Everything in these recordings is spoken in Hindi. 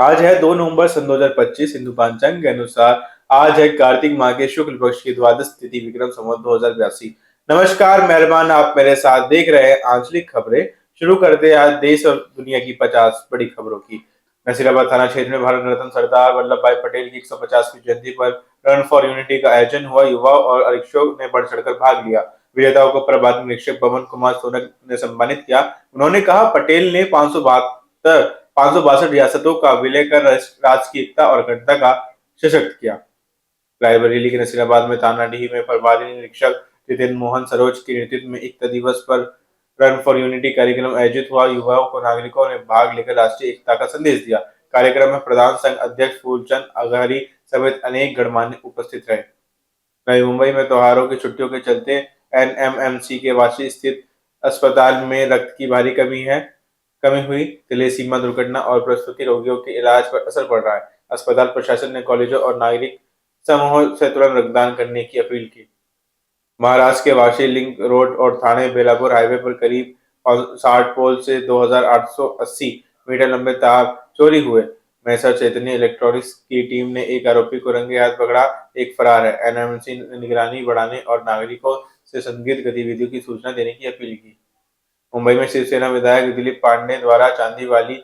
आज है 2 नवंबर सन 2025 हिंदू पंचांग के अनुसार आज है कार्तिक माह के शुक्ल पक्ष की द्वादश तिथि विक्रम संवत 2082। नमस्कार मेहरबान, आप मेरे साथ देख रहे हैं आंचलिक खबरें। शुरू करते हैं आज देश और दुनिया की 50 बड़ी खबरों की। नसीराबाद थाना क्षेत्र में भारत रत्न सरदार वल्लभ भाई पटेल की 150वीं जयंती पर रन फॉर यूनिटी का आयोजन हुआ। युवाओं और अधीक्षकों ने बढ़ चढ़कर भाग लिया। विजेताओं को प्रभात निरीक्षक पवन कुमार सोनक ने सम्मानित किया। उन्होंने कहा, पटेल ने 562 रियासतों का विलय कर राज्य की एकता और अखंडता का सशक्त किया। रायबरेली के नसीराबाद में थानाडीह में प्रभारी निरीक्षक जितेंद्र मोहन सरोज के नेतृत्व में एकता दिवस पर रन फॉर यूनिटी कार्यक्रम आयोजित हुआ। युवाओं को नागरिकों ने भाग लेकर राष्ट्रीय एकता का संदेश दिया। कार्यक्रम में प्रधान संघ अध्यक्ष फूलचंद अघारी समेत अनेक गणमान्य उपस्थित रहे। नई मुंबई में त्योहारों की छुट्टियों के चलते एनएमएमसी के वाशी स्थित अस्पताल में रक्त की भारी कमी हुई। तिलेसीमा दुर्घटना और प्रसूति रोगियों के इलाज पर असर पड़ रहा है। अस्पताल प्रशासन ने कॉलेजों और नागरिक समूहों से तुरंत रक्तदान करने की अपील की। महाराष्ट्र के वाशी लिंक रोड और थाने बेलापुर हाईवे पर करीब 60 पोल से 2880 मीटर लंबे तार चोरी हुए। मैसर चैतन्य इलेक्ट्रॉनिक्स की टीम ने एक आरोपी को रंगे हाथ पकड़ा, एक फरार है। एनएमसी ने निगरानी बढ़ाने और नागरिकों से संदिग्ध गतिविधियों की सूचना देने की अपील की। मुंबई में शिवसेना विधायक दिलीप पांडे द्वारा चांदीवाली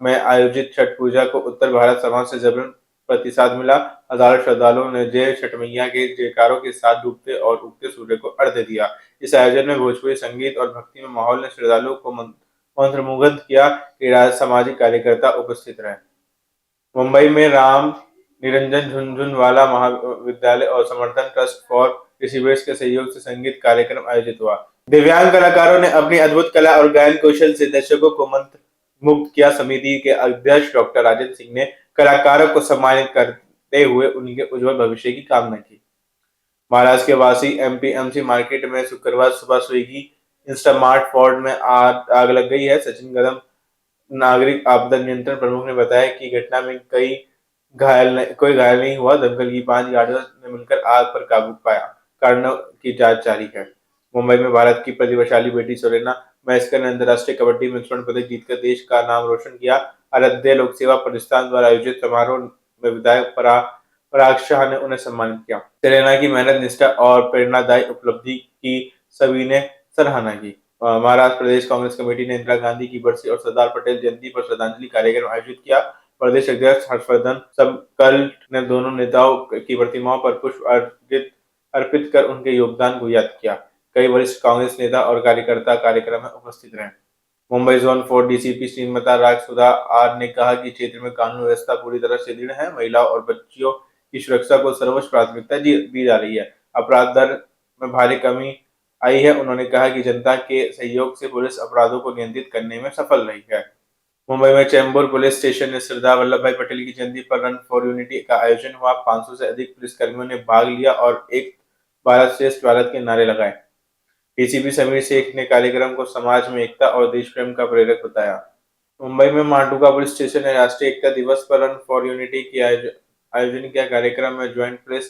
में आयोजित छठ पूजा को उत्तर भारत समाज से जबरन प्रतिसाद मिला। हजारों श्रद्धालुओं ने जय छठ मैया के जयकारों के साथ डूबते और उगते सूर्य को अर्घ्य दिया। इस आयोजन में भोजपुरी संगीत और भक्ति में माहौल ने श्रद्धालुओं को मंत्रमुग्ध किया। सामाजिक कार्यकर्ता उपस्थित रहे। मुंबई में राम निरंजन झुनझुनवाला महाविद्यालय और समर्थन ट्रस्ट फॉर रिसीवर्स के सहयोग से संगीत कार्यक्रम आयोजित हुआ। दिव्यांग कलाकारों ने अपनी अद्भुत कला और गायन कौशल से दर्शकों को मंत्र मुग्ध किया। समिति के अध्यक्ष डॉक्टर राजेंद्र सिंह ने कलाकारों को सम्मानित करते हुए उनके उज्जवल भविष्य की कामना की। महाराष्ट्र के वासी एमपीएमसी मार्केट में शुक्रवार सुबह स्विगी इंस्टामार्ट फॉर्ड में आग लग गई है। सचिन कदम नागरिक आपदा नियंत्रण प्रमुख ने बताया कि घटना में कोई घायल नहीं हुआ। दमकल की 5 गाड़ियों ने मिलकर आग पर काबू पाया। कारणों की जांच जारी है। मुंबई में भारत की प्रतिभाशाली बेटी सोरेना मैस्कर ने अंतर्राष्ट्रीय कबड्डी में स्वर्ण पदक जीतकर देश का नाम रोशन किया। आराध्य लोक सेवा प्रतिष्ठान द्वारा आयोजित समारोह में विधायक पराग शाह ने उन्हें सम्मानित किया। सेरेना की मेहनत, निष्ठा और प्रेरणादायी उपलब्धि की सभी ने सराहना की। महाराष्ट्र प्रदेश कांग्रेस कमेटी ने इंदिरा गांधी की बरसी और सरदार पटेल जयंती पर श्रद्धांजलि कार्यक्रम आयोजित किया। प्रदेश अध्यक्ष हर्षवर्धन सबकल ने दोनों नेताओं की प्रतिमाओं पर पुष्प अर्पित कर उनके योगदान को याद किया। कई वरिष्ठ कांग्रेस नेता और कार्यकर्ता कार्यक्रम में उपस्थित रहे। मुंबई जोन 4 डीसीपी श्रीमती राग सुधा आर ने कहा कि क्षेत्र में कानून व्यवस्था पूरी तरह से दृढ़ है। महिलाओं और बच्चियों की सुरक्षा को सर्वोच्च प्राथमिकता दी जा रही है। अपराध दर में भारी कमी आई है। उन्होंने कहा कि जनता के सहयोग से पुलिस अपराधों को नियंत्रित करने में सफल रही है। मुंबई में चैम्बूर पुलिस स्टेशन में सरदार वल्लभ भाई पटेल की जयंती पर रन फॉर यूनिटी का आयोजन हुआ। 500 से अधिक पुलिसकर्मियों ने भाग लिया और एक भारत श्रेष्ठ भारत के नारे लगाए। डीसीपी समीर शेख ने कार्यक्रम को समाज में एकता और देश प्रेम का प्रेरक बताया। मुंबई में मांडुका पुलिस स्टेशन ने राष्ट्रीय एकता दिवस पर रन फॉर यूनिटी की आयोजन किया। कार्यक्रम में ज्वाइंट पुलिस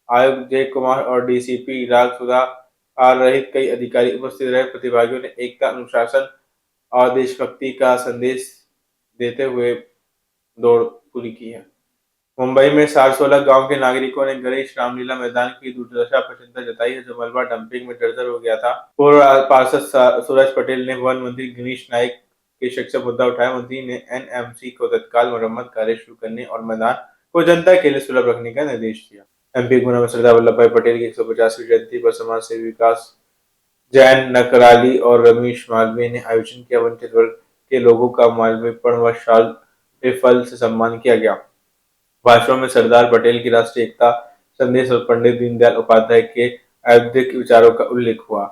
आयुक्त जय कुमार और डीसीपी राग सुधा आर रहित कई अधिकारी उपस्थित रहे। प्रतिभागियों ने एकता, अनुशासन और देशभक्ति का संदेश देते हुए दौड़ पूरी की है। मुंबई में सारसोला गांव के नागरिकों ने गणेश रामलीला मैदान की दुर्दशा पर चिंता जताई है, जो मलबा डंपिंग में जर्जर हो गया था। पूर्व पार्षद सूरज पटेल ने वन मंत्री गिरीश नाइक के शक से मुद्दा उठाया। मंत्री ने एनएमसी को तत्काल मरम्मत कार्य शुरू करने और मैदान को जनता के लिए सुलभ रखने का निर्देश दिया। एमपी गुना में सरदार वल्लभ भाई पटेल की 150वीं जयंती पर समाज सेवी विकास जैन नकराली और रमेश मालवीय ने आयोजन किया। वंचित वर्ग के लोगों का माल्यार्पण व शाल फल से सम्मान किया गया। भाषण में सरदार पटेल की राष्ट्रीय एकता संदेश और पंडित दीनदयाल उपाध्याय के अद्भुत विचारों का उल्लेख हुआ।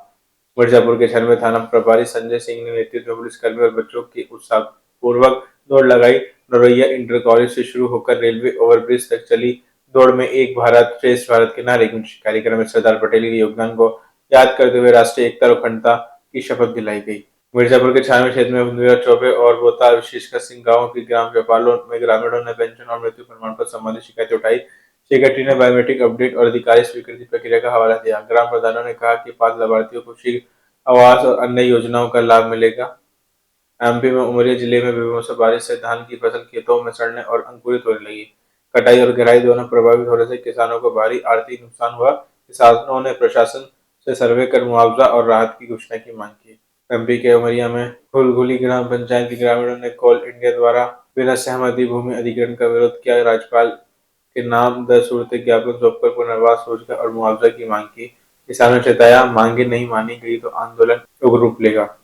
मिर्जापुर के 96 थाना प्रभारी संजय सिंह ने नेतृत्व में पुलिसकर्मी और बच्चों की उत्साहपूर्वक दौड़ लगाई। नौरैया इंटर कॉलेज से शुरू होकर रेलवे ओवरब्रिज तक चली दौड़ में एक भारत श्रेष्ठ भारत के नारे गूंजे। कार्यक्रम में सरदार पटेल के योगदान को याद करते हुए राष्ट्रीय एकता और अखंडता की शपथ दिलाई गई। मिर्जापुर के 96 क्षेत्र में बुंदिया चौबे और बोता विशेषकर सिंह गांव की ग्राम व्यापारों में ग्रामीणों ने पेंशन और मृत्यु प्रमाण पत्र संबंधी शिकायतें उठाई। सेक्रेटरी ने बायोमेट्रिक अपडेट और अधिकारी स्वीकृति प्रक्रिया का हवाला दिया। ग्राम प्रधानों ने कहा कि पात्र लाभार्थियों को शीघ्र आवास और अन्य योजनाओं का लाभ मिलेगा। एमपी में उमरिया जिले में बेमौसम बारिश से धान की फसल खेतों में सड़ने और अंकुरित होने लगी। कटाई और गहराई दोनों प्रभावित होने से किसानों को भारी आर्थिक नुकसान हुआ। किसानों ने प्रशासन से सर्वे कर मुआवजा और राहत की घोषणा की मांग की। एमपी के उमरिया में फुलगुली ग्राम पंचायत के ग्रामीणों ने कोल इंडिया द्वारा बिना सहमति भूमि अधिग्रहण का विरोध किया। राज्यपाल के नाम दर्ज सूरत ज्ञापन सौंपकर पुनर्वास, रोजगार और मुआवजा की मांग की। किसानों ने चेताया, मांगे नहीं मानी गई तो आंदोलन उग्र रूप लेगा।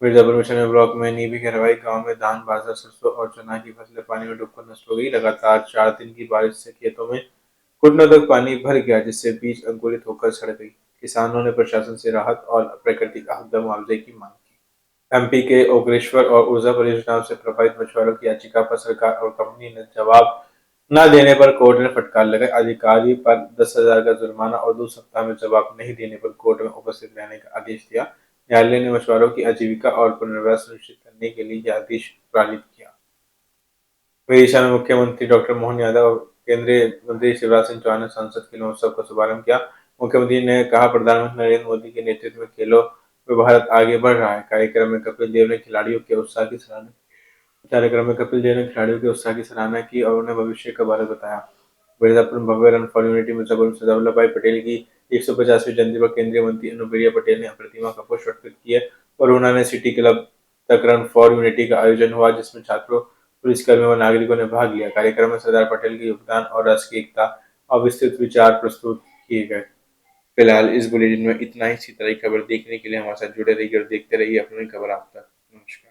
मिर्जापुर मिशन ब्लॉक में नीबी गरवाई गांव में धान, बाजरा, सरसों और चना की फसलें पानी में डूबकर नष्ट हो गई। लगातार 4 दिन की बारिश से खेतों में घुटनों तक पानी भर गया, जिससे बीज अंकुरित होकर सड़ गई। किसानों ने प्रशासन से राहत और प्राकृतिक आपदा मुआवजे की मांग की। एमपी के ओगरेश्वर और ऊर्जा परियोजनाओं से प्रभावित मछुआरों की याचिका पर सरकार और कंपनी ने जवाब न देने पर कोर्ट ने फटकार लगाई। अधिकारी पर 10,000 का जुर्माना और 2 सप्ताह में जवाब नहीं देने पर कोर्ट में उपस्थित रहने का आदेश दिया। न्यायालय ने मछुआरों की आजीविका और पुनर्वास सुनिश्चित करने के लिए यह आदेश पारित किया। विदिशा में मुख्यमंत्री डॉक्टर मोहन यादव और केंद्रीय मंत्री शिवराज सिंह चौहान ने संसद खेल महोत्सव का शुभारंभ किया। मुख्यमंत्री ने कहा, प्रधानमंत्री नरेंद्र मोदी के नेतृत्व में खेलों में भारत आगे बढ़ रहा है। कार्यक्रम में कपिल देव ने खिलाड़ियों के उत्साह की सराहना की और उन्हें भविष्य का भारत बताया। मिर्जापुर में भव्य रन फॉर यूनिटी मिर्जापुर में सरदार वल्लभ भाई पटेल की 150वीं जयंती पर केंद्रीय मंत्री अनुप्रिया पटेल ने प्रतिमा का पुष्प अर्पित किए और उन्होंने सिटी क्लब तक रन फॉर यूनिटी का आयोजन हुआ, जिसमें छात्रों, पुलिसकर्मियों और नागरिकों ने भाग लिया। कार्यक्रम में सरदार पटेल के योगदान और राष्ट्र की एकता और विस्तृत विचार प्रस्तुत किए गए। फिलहाल इस बुलेटिन में इतना ही। इसी तरह की खबर देखने के लिए हमारे साथ जुड़े रहिए और देखते रहिए अपनी खबर आप तक। नमस्कार।